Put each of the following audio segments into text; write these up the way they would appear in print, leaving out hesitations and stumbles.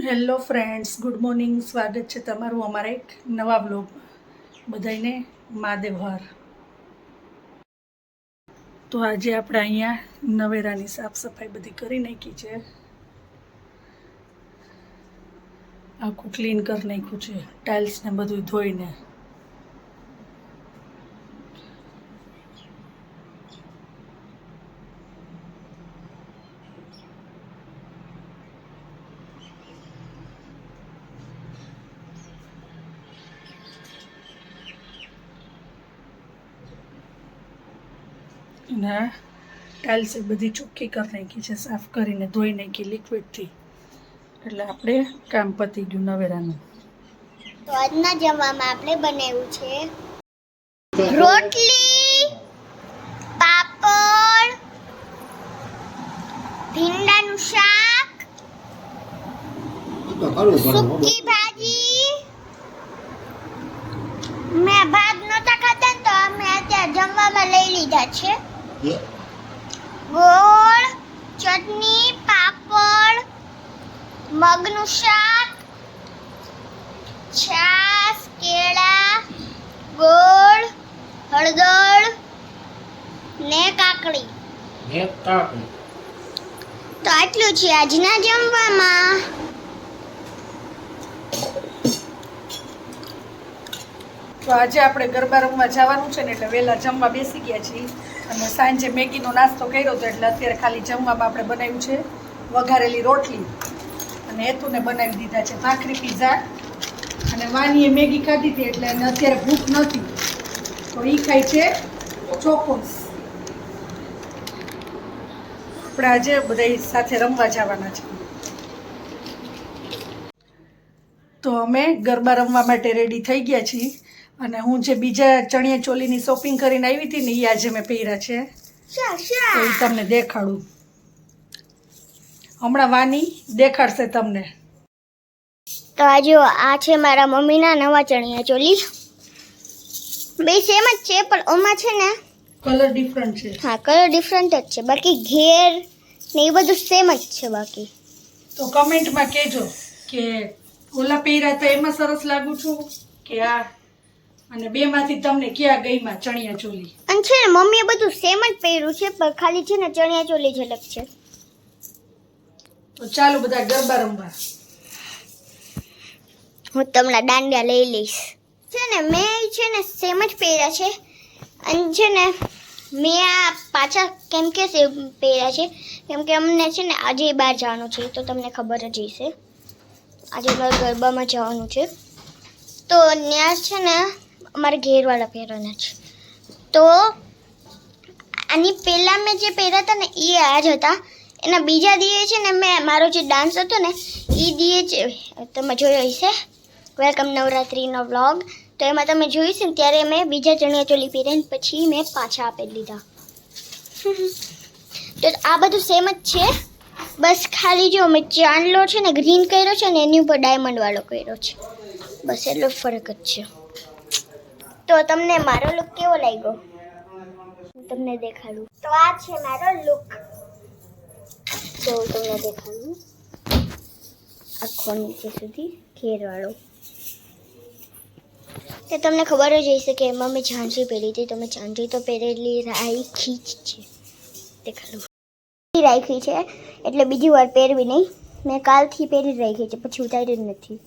Hello friends, good morning. સ્વાગત છે તમારું અમારા એક નવા બ્લોગમાં. બધાને મહાદેવ હર. તો આજે આપણે અહીંયા નવેરાની સાફ સફાઈ બધી કરી નાખી છે. આખું ક્લીન કરી નાખ્યું છે, ટાઇલ્સને બધું ધોઈને. અને ટાઇલ્સ બધી ચોખ્ખી કરી નાખી છે, સાફ કરીને ધોઈ નાખી લિક્વિડથી. એટલે આપણે કામ પતી ગયું નવેરાનું. તો આજના જમવામાં આપણે બનાવ્યું છે રોટલી, પાપડ, ભીંડાનું શાક, સૂકી ભાજી. મેં ભાત નહોતા ખાતા ને તો અમે અત્યારે જમવામાં લઈ લીધા છે. ગોળ, ચટણી, પાપડ, મગનું શાક, છાશ, કેળા, ગોળ, હળદર ને કાકડી. તો આટલું છે આજના જમવામાં. તો આજે આપણે ગરબા રમવા જવાનું છે ને, એટલે વહેલા જમવા બેસી ગયા છીએ. અને સાંજે મેગીનો નાસ્તો કર્યો હતો, એટલે અત્યારે ખાલી જમવામાં આપણે બનાવ્યું છે વઘારેલી રોટલી. અને હેતુને બનાવી દીધા છે ભાખરી, પીઝા. અને વાનીએ મેગી ખાધી હતી, એટલે એને અત્યારે ભૂખ નથી, તો એ ખાય છે ચોકોસ. આપણે આજે બધા સાથે રમવા જવાના છે. તો અમે ગરબા રમવા માટે રેડી થઈ ગયા છીએ. અને હું જે બીજા ચણિયા ચોલીની શોપિંગ કરીને આવી હતી ને, એ આજે મેં પહેર્યા છે. તો એ તમને દેખાડું. હમણાં વાની દેખાડશે તમને. તો આ જો આ છે મારા મમ્મીના નવા ચણિયા ચોલી. બે સેમ જ છે, પણ ઓમાં છે ને કલર ડિફરન્ટ છે. હા, કલર ડિફરન્ટ જ છે, બાકી ઘેર ને એ બધું સેમ જ છે. બાકી તો કમેન્ટમાં કહેજો કે ઓલા પહેર્યા તો એમાં સરસ લાગુ છું કે આ, અને બેમાંથી તમને ક્યાં ગઈમાં ચણિયા ચોલી. અને છે ને મમ્મીએ બધું સેમ જ પહેર્યું છે, પણ ખાલી છે ને ચણિયા ચોલી જ અલગ છે. તો ચાલો બધા ગરબા રમવા. હું તમને દાંડિયા લઈ લઈશ. છે ને મેં છે ને સેમ જ પહેર્યા છે. અને છે ને મેં આ પાછા કેમ કે સેમ પહેર્યા છે, કેમ કે અમને છે ને આજે બહાર જવાનું છે. તો તમને ખબર જ હશે, આજે અમારે ગરબામાં જવાનું છે. તો ત્યાં છે ને અમારે ઘેરવાળા પહેરવાના છે. તો આની પહેલાં મેં જે પહેર્યા હતા ને એ આ જ હતા. એના બીજા દીએ છે ને મેં મારો જે ડાન્સ હતો ને એ દીએ છે, તમે જોયો હશે વેલકમ નવરાત્રિનો વ્લોગ. તો એમાં તમે જોઈશ ને ત્યારે મેં બીજા ચણિયા ચોલી પહેરીને પછી મેં પાછા આપી લીધા. તો આ બધું સેમ જ છે, બસ ખાલી જો મેં ચાંદલો છે ને ગ્રીન કર્યો છે ને એની ઉપર ડાયમંડ વાળો કર્યો છે, બસ એટલો ફરક જ છે. તો તમને મારો લુક કેવો લાગ્યો હું તમને દેખાડું. તો આ છે મારો લુક. તો હું તમને દેખાડું આખો નીચે સુધી ઘેરવાળો. તો તમને ખબર જ હશે કે એમાં મેં ઝાંઝરી પહેરી હતી. તો મેં ઝાંઝરી તો પહેરેલી રાખી જ છે. દેખાડું રાખી છે, એટલે બીજી વાર પહેરવી નહીં. મેં કાલથી પહેરી રાખી છે, પછી ઉતારી જ નથી.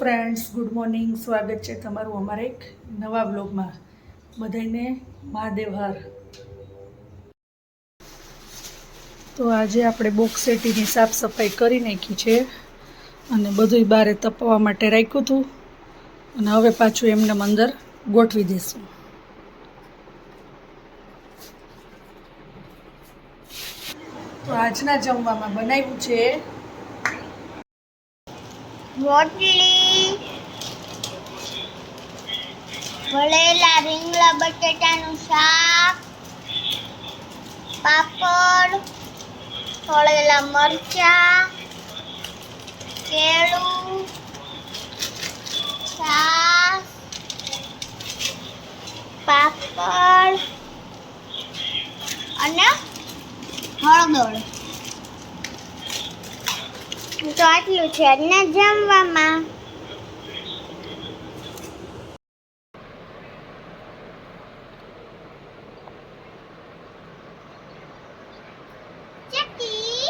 Friends, good morning. સ્વાગત છે તમારું અમારા એક નવા વ્લોગમાં. બધાને મહાદેવ હર. તો આજે આપણે બોક્સ સેટીની સાફ સફાઈ કરી નાખી છે અને બધુંય બારે તપવા માટે રાખ્યું હતું અને હવે પાછું એમને અંદર ગોઠવી દઈશું. તો આજના જમવામાં બનાવ્યું છે રોટલી, વળેલા રીંગણા બટેટાનું શાક, પાપડ, તળેલા મરચાં, કેળું, છાશ, પાપડ અને હળદર. તો આટલું છે આજના જમવામાં. ચકી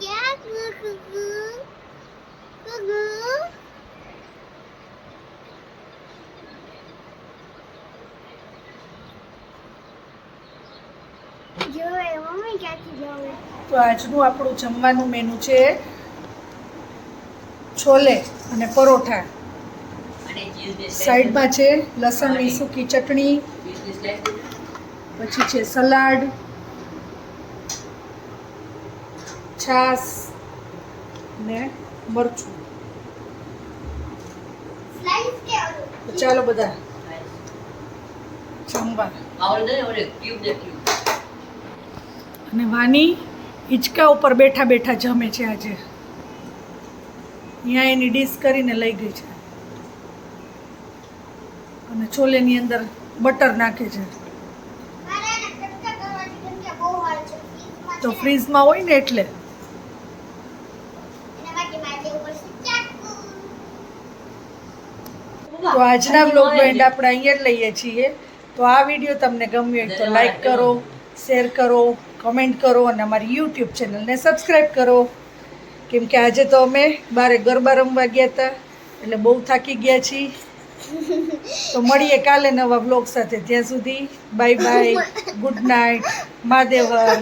क्या गुगु જો એ મમ્મી ક્યાંથી જાવ. તો આજનું આપણું જમવાનું મેનુ છે છોલે અને પરોઠા. સાઈડમાં છે લસણની સૂકી ચટણી, પછી છે સલાડ, છાશ ને મરચું. સ્લાઈસ કે તો ચાલો બધા જમવા. અને વાની હિંચકા ઉપર બેઠા બેઠા જમે છે આજે. અહીંયા એની ડીશ કરીને લઈ ગઈ છે અને છોલેની અંદર બટર નાખે છે. મારે એને કટકા કરવાની કેમ કે બહુ વાર છે. તો ફ્રીઝમાં હોય ને એટલે. એના માટે મારે ઉપર ચાકુ. તો આજના વ્લોગનો એન્ડ આપણે અહીંયા જ લઈએ છીએ. તો આ વિડીયો તમને ગમ્યો હોય તો લાઈક કરો, શેર કરો, કમેન્ટ કરો અને અમારી યુટ્યુબ ચેનલને સબસ્ક્રાઈબ કરો. કેમ કે આજે તો અમે બારે ગરબા રમવા ગયા હતા એટલે બહુ થાકી ગયા છીએ. તો મળીએ કાલે નવા વ્લોગ સાથે. ત્યાં સુધી bye bye, good night, Mahadev હર.